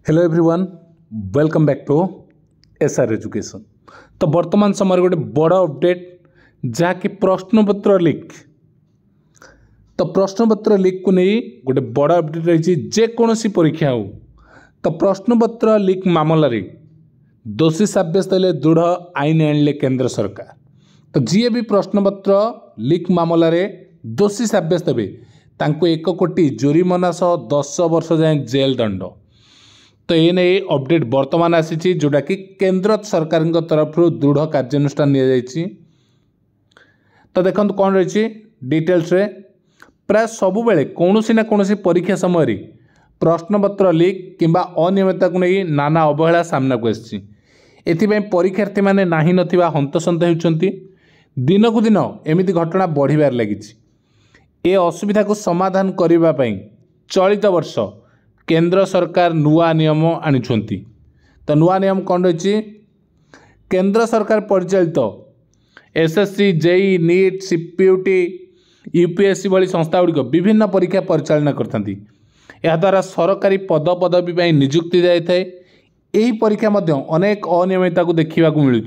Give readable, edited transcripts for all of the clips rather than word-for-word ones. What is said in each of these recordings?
Hello everyone, welcome back to SR education. तो वर्तमान समय गोटे बड़ अपडेट जहाँकि प्रश्नपत्र लीक। तो प्रश्नपत्र लीक को नहीं गोटे बड़ अपडेट रही जेकोसी परीक्षा हो तो प्रश्नपत्र लीक मामलें दोषी सब्यस्त हेले दृढ़ आईन आणले केंद्र सरकार। तो जी भी प्रश्नपत्र लीक मामलें दोषी सब्यस्त हे तांको 1 कोटी जोरिमाना सह 10 वर्ष जाए जेल दंड। तो ये नहीं अपडेट वर्तमान आसी जोटा कि केंद्र सरकार तरफ दृढ़ कार्यानुष्ठान नि। तो देखो कौन रही डिटेल्स रे प्राय सबु बेले कौनसी ना कौनसी परीक्षा समय प्रश्नपत्र लीक किंबा अनियमितता को नहीं नाना अवहेला सामना को आसी। एथिपाई परीक्षार्थी माने नाही नथिबा हंतसंत होउछंती। दिन को दिन एमिति घटना बढ़िबार लगी। ए असुविधा को समाधान करबा पई चलित वर्ष केंद्र सरकार नुआ नियम आनिछंती। तो नुआ नियम कौन रही केंद्र सरकार परिचालित एसएससी जेई नीट सीपीयूटी यूपीएससी भली संस्था गुड़िक विभिन्न परीक्षा परिचालना करथंती। यह द्वारा सरकारी पद पदवी पर नियुक्ति जाए। यही परीक्षा मध्य अनेक अनियमितता को देखा मिलूँ।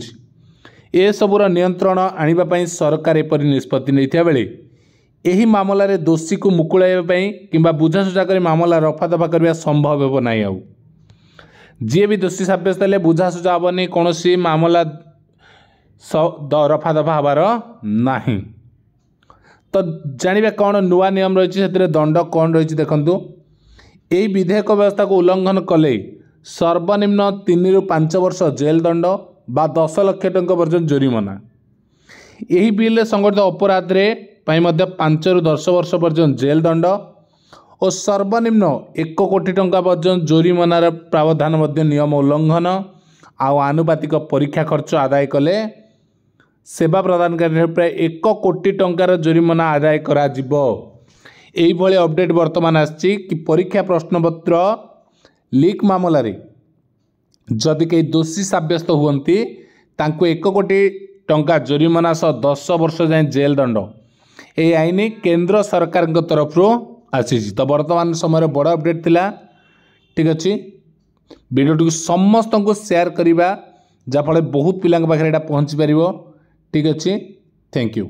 ए सबूर नियंत्रण आने सरकार एपरी निष्पत्ति नहीं बेले यही मामलें दोषी को मुकुलाइवाई कि बुझासुझा कर मामला रफा दफा करने संभव हो ना। जी भी दोषी सब्यस्त हेले बुझासुझा हेनी कौन मामला रफा दफा हबार ना। तो जानिबा कौन नुआ नियम रही दंड कौन रही देखु। यही विधेयक व्यवस्था को उल्लंघन कले सर्वनिम्न 3 ରୁ 5 वर्ष जेल दंड बा 10 लाख टंका पर्यंत जोरिमाना। यही बिल संगठित अपराध रे 5 ରୁ 10 वर्ष पर्यंत जेल दंड और सर्वनिम्न 1 कोटी टंका पर्यंत जोरिमानार प्रावधान नियम उल्लंघन आनुपातिक परीक्षा खर्च आदाय कले सेवा प्रदानकारी प्राय 1 कोटी टंकार जोरिमाना आदाय करा जिवो। एही भली अपडेट वर्तमान आछि कि परीक्षा प्रश्नपत्र लीक मामलें जदि कई दोषी सब्यस्त हुअन्ति तांको 1 कोटी टंका जोरिमाना सह 10 वर्ष जाए जेल दंड ये आईन केंद्र सरकार तरफ आसी। तो वर्तमान समय बड़ अपडेट थिला। ठीक अच्छे वीडियो को समस्त को शेयर करवा जहाँफल बहुत पिला पाखे पहुँची पार। ठीक अच्छे, थैंक यू।